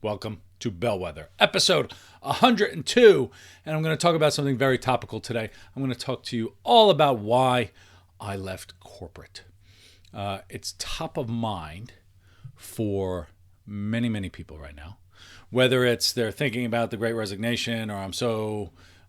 Welcome to Bellwether, episode 102. And I'm going to talk about something very topical today. I'm going to talk to you all about why I left corporate. It's top of mind for many, many people right now. Whether it's they're thinking about the great resignation, or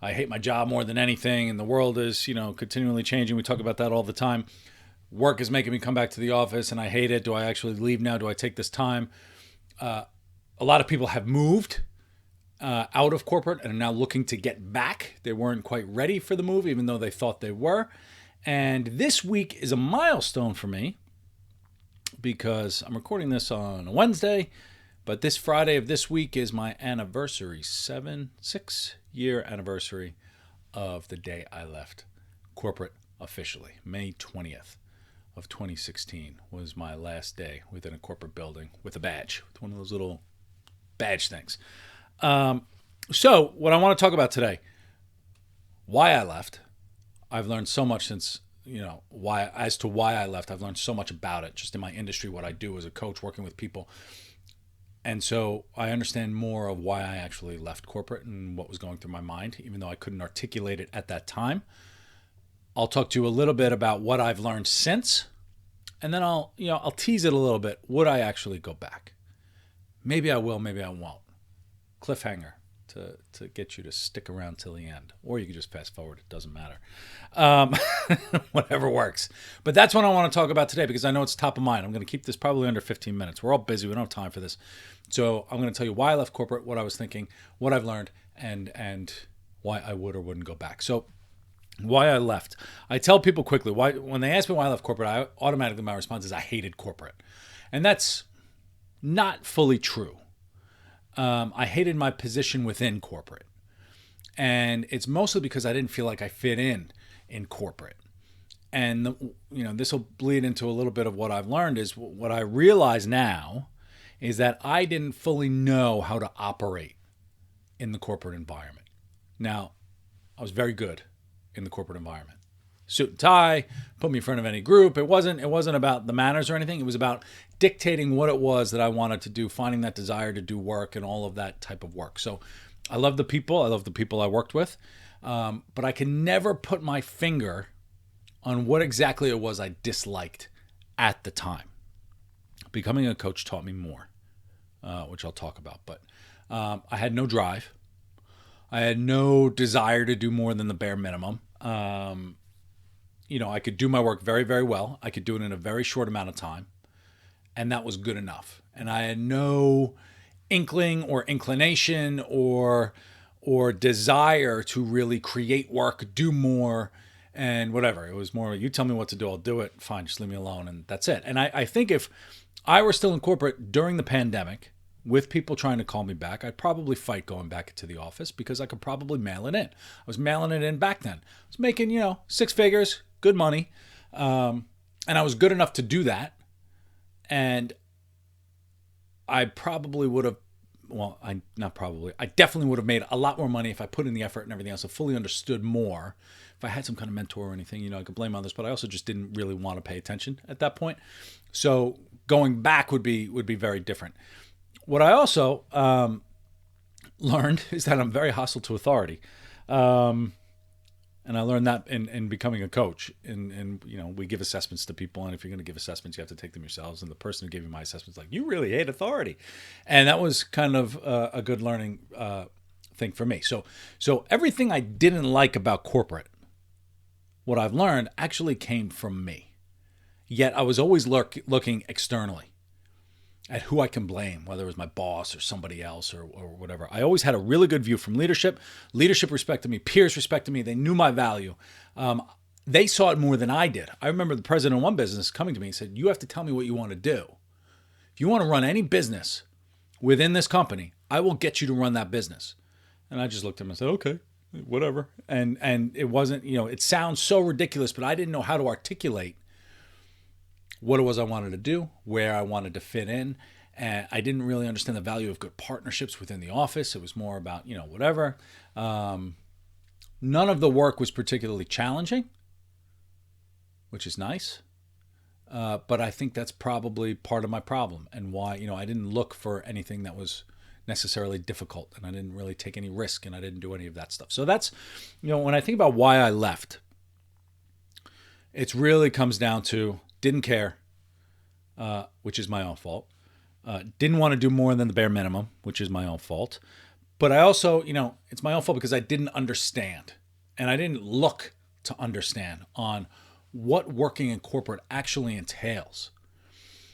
I hate my job more than anything, and the world is, continually changing. We talk about that all the time. Work is making me come back to the office and I hate it. Do I actually leave now? Do I take this time? A lot of people have moved out of corporate and are now looking to get back. They weren't quite ready for the move, even though they thought they were. And this week is a milestone for me because I'm recording this on a Wednesday, but this Friday of this week is my anniversary, 6-year anniversary of the day I left corporate officially. May 20th of 2016 was my last day within a corporate building with a badge, with one of those little badge things. So what I want to talk about today, why I left. I've learned so much since, why I left. I've learned so much about it just in my industry, what I do as a coach working with people. And so I understand more of why I actually left corporate and what was going through my mind, even though I couldn't articulate it at that time. I'll talk to you a little bit about what I've learned since, and then I'll tease it a little bit. Would I actually go back? Maybe I will, maybe I won't. Cliffhanger to get you to stick around till the end. Or you can just fast forward. It doesn't matter. Whatever works. But that's what I want to talk about today because I know it's top of mind. I'm going to keep this probably under 15 minutes. We're all busy. We don't have time for this. So I'm going to tell you why I left corporate, what I was thinking, what I've learned, and why I would or wouldn't go back. So why I left. I tell people quickly, when they ask me why I left corporate, my response is I hated corporate. And that's not fully true. I hated my position within corporate. And it's mostly because I didn't feel like I fit in corporate. And, this will bleed into a little bit of what I've learned is what I realize now is that I didn't fully know how to operate in the corporate environment. Now, I was very good in the corporate environment. Suit and tie, put me in front of any group. It wasn't about the manners or anything. It was about dictating what it was that I wanted to do, finding that desire to do work and all of that type of work. So I love the people. I love the people I worked with. But I can never put my finger on what exactly it was I disliked at the time. Becoming a coach taught me more, which I'll talk about. But I had no drive. I had no desire to do more than the bare minimum. I could do my work very, very well. I could do it in a very short amount of time. And that was good enough. And I had no inkling or inclination or desire to really create work, do more, and whatever. It was more, you tell me what to do, I'll do it. Fine, just leave me alone. And that's it. And I think if I were still in corporate during the pandemic, with people trying to call me back, I'd probably fight going back to the office because I could probably mail it in. I was mailing it in back then. I was making, 6 figures, good money. And I was good enough to do that. And I probably would have, I definitely would have made a lot more money if I put in the effort and everything else. I fully understood more. If I had some kind of mentor or anything, I could blame others, but I also just didn't really want to pay attention at that point. So going back would be very different. What I also learned is that I'm very hostile to authority. And I learned that in becoming a coach. And we give assessments to people. And if you're going to give assessments, you have to take them yourselves. And the person who gave me my assessment is like, you really hate authority. And that was kind of a good learning thing for me. So everything I didn't like about corporate, what I've learned actually came from me. Yet I was always looking externally at who I can blame, whether it was my boss or somebody else or whatever. I always had a really good view from leadership. Leadership respected me. Peers respected me. They knew my value. They saw it more than I did. I remember the president of one business coming to me and said, you have to tell me what you want to do. If you want to run any business within this company, I will get you to run that business. And I just looked at him and said, okay, whatever. And it wasn't, it sounds so ridiculous, but I didn't know how to articulate what it was I wanted to do, where I wanted to fit in. And I didn't really understand the value of good partnerships within the office. It was more about, whatever. None of the work was particularly challenging, which is nice. But I think that's probably part of my problem and why, I didn't look for anything that was necessarily difficult, and I didn't really take any risk, and I didn't do any of that stuff. So that's, when I think about why I left, it really comes down to didn't care, which is my own fault. Didn't want to do more than the bare minimum, which is my own fault. But I also, it's my own fault because I didn't understand, and I didn't look to understand on what working in corporate actually entails.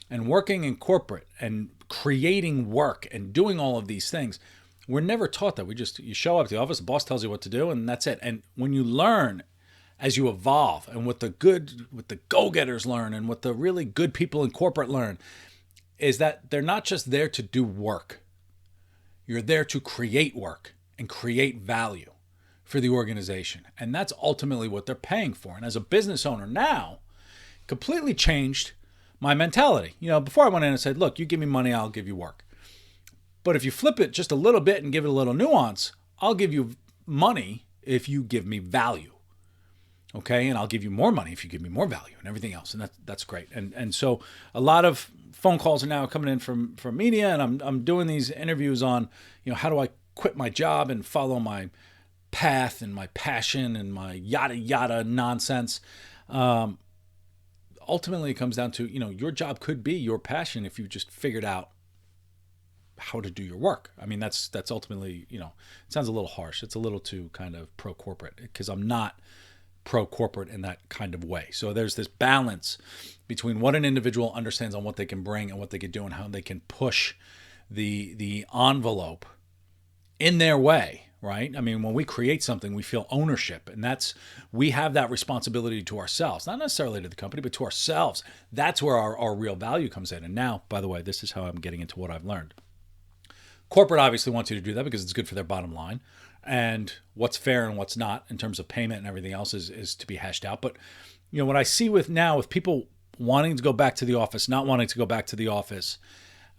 And working in corporate and creating work and doing all of these things, we're never taught that. You show up to the office, the boss tells you what to do, and that's it. And when you learn as you evolve, and what the go-getters learn, and what the really good people in corporate learn, is that they're not just there to do work. You're there to create work and create value for the organization. And that's ultimately what they're paying for. And as a business owner now, completely changed my mentality. Before I went in and said, look, you give me money, I'll give you work. But if you flip it just a little bit and give it a little nuance, I'll give you money if you give me value. Okay, and I'll give you more money if you give me more value and everything else. And that's great. And so a lot of phone calls are now coming in from media, and I'm doing these interviews on, how do I quit my job and follow my path and my passion and my yada yada nonsense. Ultimately, it comes down to, your job could be your passion if you just figured out how to do your work. I mean, that's ultimately, it sounds a little harsh. It's a little too kind of pro-corporate, because I'm not pro-corporate in that kind of way. So there's this balance between what an individual understands on what they can bring and what they can do, and how they can push the envelope in their way. Right? I mean, when we create something, we feel ownership, and we have that responsibility to ourselves, not necessarily to the company, but to ourselves. That's where our real value comes in. And now, by the way, this is how I'm getting into what I've learned. Corporate obviously wants you to do that because it's good for their bottom line, and what's fair and what's not in terms of payment and everything else is to be hashed out. But, what I see with people wanting to go back to the office, not wanting to go back to the office,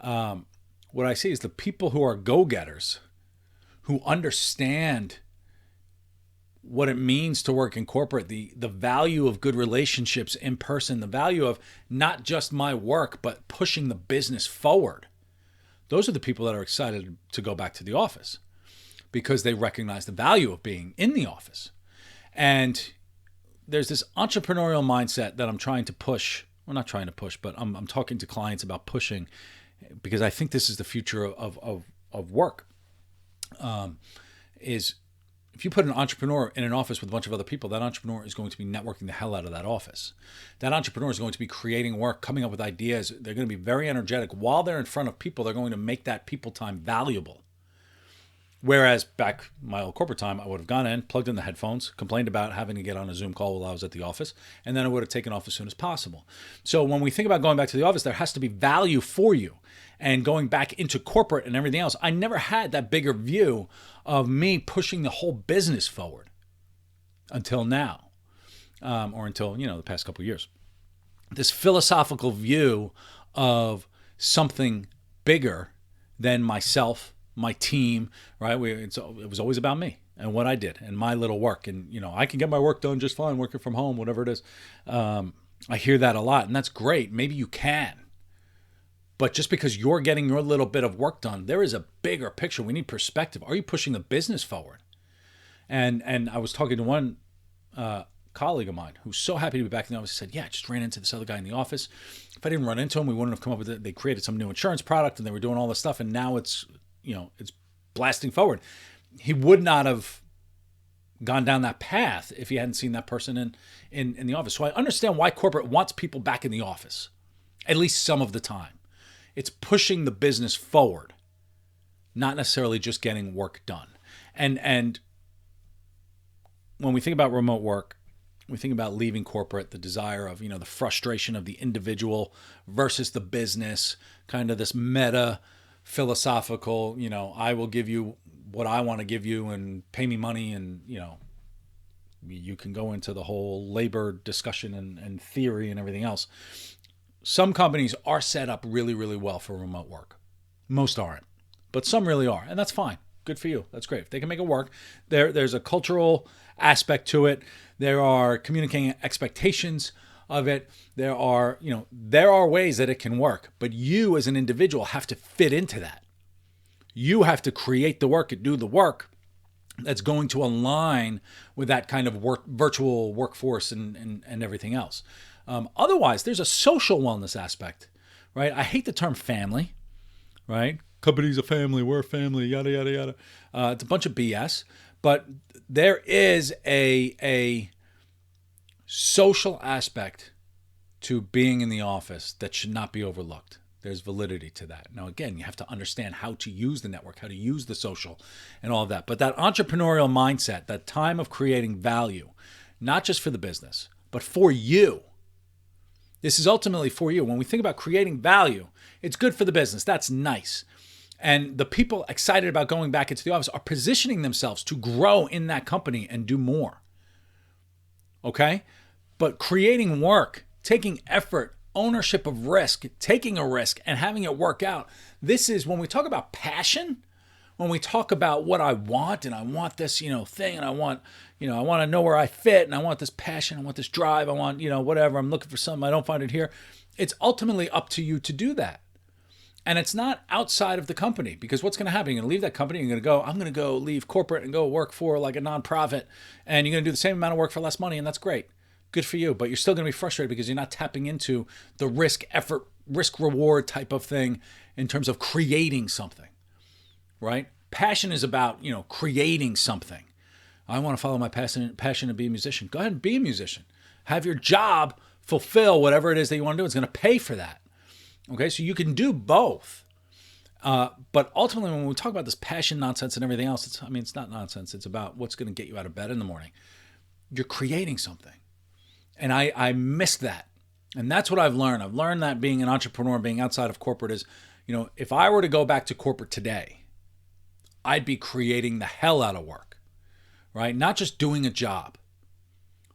what I see is the people who are go-getters, who understand what it means to work in corporate, the value of good relationships in person, the value of not just my work, but pushing the business forward. Those are the people that are excited to go back to the office because they recognize the value of being in the office. And there's this entrepreneurial mindset that I'm trying to push. Well, not trying to push, but I'm talking to clients about pushing, because I think this is the future of work. Is if you put an entrepreneur in an office with a bunch of other people, that entrepreneur is going to be networking the hell out of that office. That entrepreneur is going to be creating work, coming up with ideas. They're going to be very energetic. While they're in front of people, they're going to make that people time valuable. Whereas back my old corporate time, I would have gone in, plugged in the headphones, complained about having to get on a Zoom call while I was at the office, and then I would have taken off as soon as possible. So when we think about going back to the office, there has to be value for you. And going back into corporate and everything else, I never had that bigger view of me pushing the whole business forward until now, or until, the past couple of years. This philosophical view of something bigger than myself, my team, right? It was always about me and what I did and my little work. And, I can get my work done just fine working from home, whatever it is. I hear that a lot, and that's great. Maybe you can. But just because you're getting your little bit of work done, there is a bigger picture. We need perspective. Are you pushing the business forward? And I was talking to one colleague of mine who's so happy to be back in the office. He said, yeah, I just ran into this other guy in the office. If I didn't run into him, we wouldn't have come up with it. They created some new insurance product, and they were doing all this stuff, and now it's blasting forward. He would not have gone down that path if he hadn't seen that person in the office. So I understand why corporate wants people back in the office, at least some of the time. It's pushing the business forward, not necessarily just getting work done. And when we think about remote work, we think about leaving corporate, the desire of, the frustration of the individual versus the business, kind of this meta philosophical, I will give you what I want to give you and pay me money. And, you can go into the whole labor discussion and theory and everything else. Some companies are set up really, really well for remote work. Most aren't, but some really are, and that's fine. Good for you. That's great. If they can make it work, there's a cultural aspect to it. There are communicating expectations of it. There are ways that it can work, but you as an individual have to fit into that. You have to create the work and do the work that's going to align with that kind of virtual workforce and everything else. Otherwise, there's a social wellness aspect, right? I hate the term family, right? Company's a family, we're a family, yada, yada, yada. It's a bunch of BS, but there is a social aspect to being in the office that should not be overlooked. There's validity to that. Now, again, you have to understand how to use the network, how to use the social and all of that. But that entrepreneurial mindset, that time of creating value, not just for the business, but for you. This is ultimately for you. When we think about creating value, it's good for the business. That's nice. And the people excited about going back into the office are positioning themselves to grow in that company and do more. Okay? But creating work, taking effort, ownership of risk, taking a risk and having it work out. This is when we talk about passion, when we talk about what I want and I want this, thing and I want to know where I fit and I want this passion, I want this drive, I want, whatever, I'm looking for something, I don't find it here. It's ultimately up to you to do that. And it's not outside of the company, because what's going to happen? You're going to leave that company, I'm going to go leave corporate and go work for like a nonprofit, and you're going to do the same amount of work for less money, and that's great. Good for you, but you're still going to be frustrated because you're not tapping into the risk reward type of thing in terms of creating something, right? Passion is about, creating something. I want to follow my passion to be a musician. Go ahead and be a musician. Have your job fulfill whatever it is that you want to do. It's going to pay for that. Okay, so you can do both. But ultimately, when we talk about this passion nonsense and everything else, it's not nonsense. It's about what's going to get you out of bed in the morning. You're creating something. And I missed that. And that's what I've learned. I've learned that being an entrepreneur, being outside of corporate is, if I were to go back to corporate today, I'd be creating the hell out of work, right? Not just doing a job.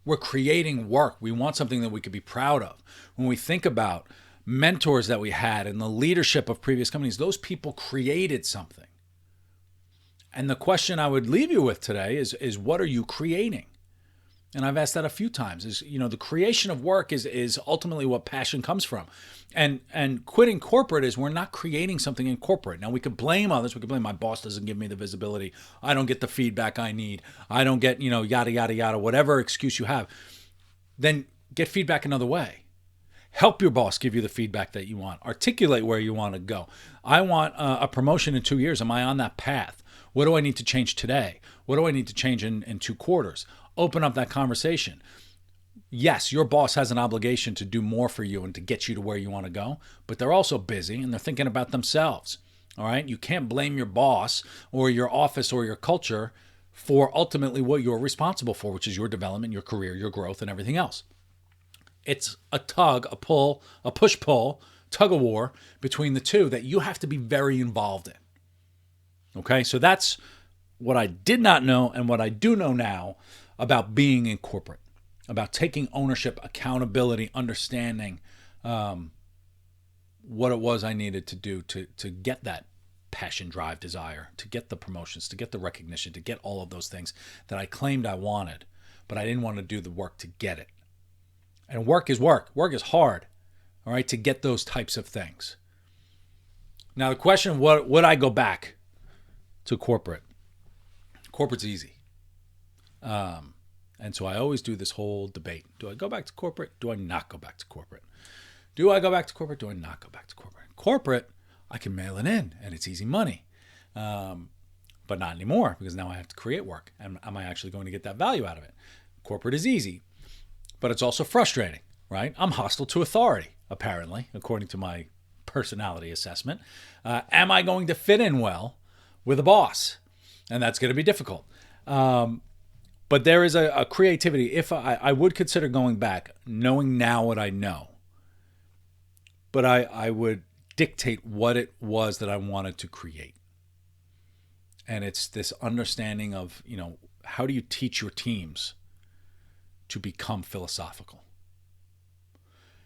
We're creating work. We want something that we could be proud of. When we think about mentors that we had and the leadership of previous companies, those people created something. And the question I would leave you with today is what are you creating? And I've asked that a few times. The creation of work is ultimately what passion comes from. And quitting corporate is we're not creating something in corporate. Now, we could blame others. We could blame my boss doesn't give me the visibility. I don't get the feedback I need. I don't get, yada, yada, yada, whatever excuse you have. Then get feedback another way. Help your boss give you the feedback that you want. Articulate where you want to go. I want a promotion in 2 years. Am I on that path? What do I need to change today? What do I need to change in 2 quarters? Open up that conversation. Yes, your boss has an obligation to do more for you and to get you to where you want to go, but they're also busy and they're thinking about themselves. All right? You can't blame your boss or your office or your culture for ultimately what you're responsible for, which is your development, your career, your growth, and everything else. It's a tug, a pull, a push-pull, tug-of-war between the two that you have to be very involved in. Okay? So that's what I did not know and what I do know now about being in corporate, about taking ownership, accountability, understanding what it was I needed to do to get that passion, drive, desire, to get the promotions, to get the recognition, to get all of those things that I claimed I wanted, but I didn't want to do the work to get it. And work is work. Work is hard, all right, to get those types of things. Now, the question, would I go back to corporate? Corporate's easy. And so I always do this whole debate. Do I go back to corporate? Do I not go back to corporate? Do I go back to corporate? Do I not go back to corporate? Corporate, I can mail it in and it's easy money. But not anymore, because now I have to create work. And am I actually going to get that value out of it? Corporate is easy, but it's also frustrating, right? I'm hostile to authority, apparently, according to my personality assessment. Am I going to fit in well with a boss? And that's going to be difficult. But there is a creativity. If I would consider going back, knowing now what I know, but I would dictate what it was that I wanted to create. And it's this understanding of, how do you teach your teams to become philosophical?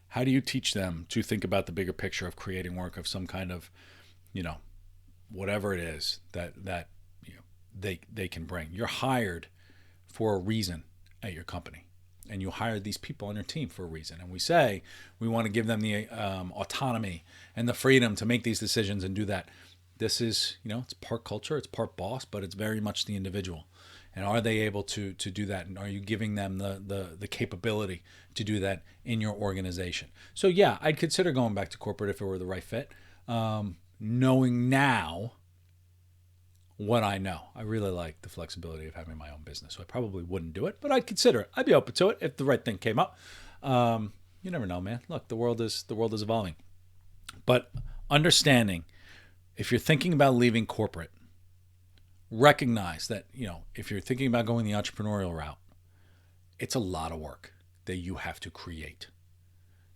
How do you teach them to think about the bigger picture of creating work, of some kind of, whatever it is that they can bring? You're hired for a reason at your company, and you hired these people on your team for a reason. And we say we want to give them the autonomy and the freedom to make these decisions and do that. This is, it's part culture, it's part boss, but it's very much the individual. And are they able to do that? And are you giving them the capability to do that in your organization? So yeah, I'd consider going back to corporate if it were the right fit. Knowing now what I know, I really like the flexibility of having my own business. So I probably wouldn't do it, but I'd consider it. I'd be open to it if the right thing came up. You never know, man. Look, the world is evolving. But understanding, if you're thinking about leaving corporate, recognize that, if you're thinking about going the entrepreneurial route, it's a lot of work that you have to create.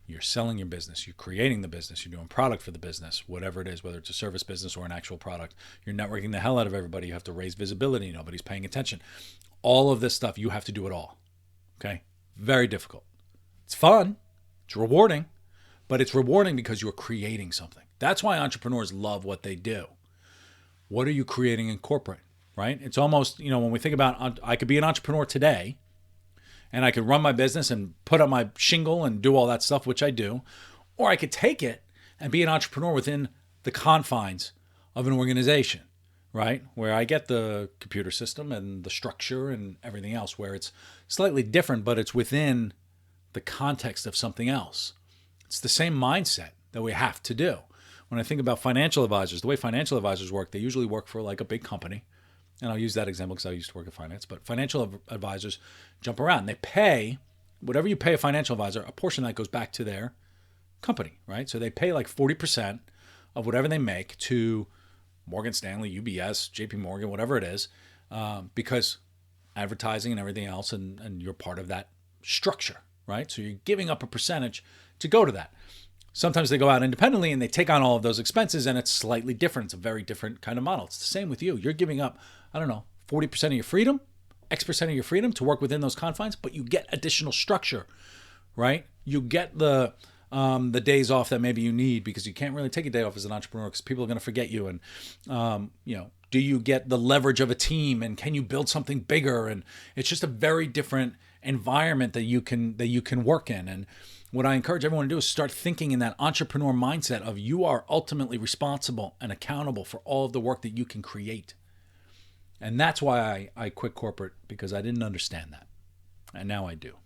You're selling your business, you're creating the business, you're doing product for the business, whatever it is, whether it's a service business or an actual product. You're networking the hell out of everybody. You have to raise visibility. Nobody's paying attention. All of this stuff, you have to do it all. Okay? Very difficult. It's fun. It's rewarding. But it's rewarding because you're creating something. That's why entrepreneurs love what they do. What are you creating in corporate, right? It's almost, when we think about, I could be an entrepreneur today and I could run my business and put up my shingle and do all that stuff, which I do. Or I could take it and be an entrepreneur within the confines of an organization, right? Where I get the computer system and the structure and everything else, where it's slightly different, but it's within the context of something else. It's the same mindset that we have to do. When I think about financial advisors, the way financial advisors work, they usually work for like a big company. And I'll use that example because I used to work in finance. But financial advisors jump around. They pay, whatever you pay a financial advisor, a portion of that goes back to their company, right? So they pay like 40% of whatever they make to Morgan Stanley, UBS, JP Morgan, whatever it is, because advertising and everything else, and you're part of that structure, right? So you're giving up a percentage to go to that. Sometimes they go out independently and they take on all of those expenses, and it's slightly different. It's a very different kind of model. It's the same with you. You're giving up, 40% of your freedom, X percent of your freedom to work within those confines, but you get additional structure, right? You get the days off that maybe you need, because you can't really take a day off as an entrepreneur because people are going to forget you. And, do you get the leverage of a team, and can you build something bigger? And it's just a very different environment that you can work in. And what I encourage everyone to do is start thinking in that entrepreneur mindset of you are ultimately responsible and accountable for all of the work that you can create. And that's why I quit corporate, because I didn't understand that. And now I do.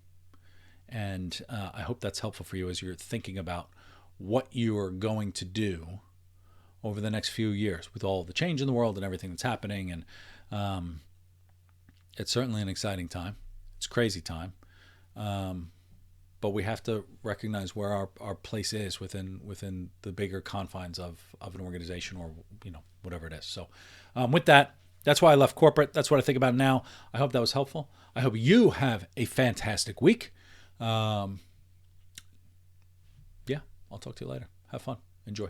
And I hope that's helpful for you as you're thinking about what you are going to do over the next few years with all the change in the world and everything that's happening. And it's certainly an exciting time. It's a crazy time. But we have to recognize where our place is within the bigger confines of an organization, or whatever it is. So with that, that's why I left corporate. That's what I think about now. I hope that was helpful. I hope you have a fantastic week. Yeah, I'll talk to you later. Have fun. Enjoy.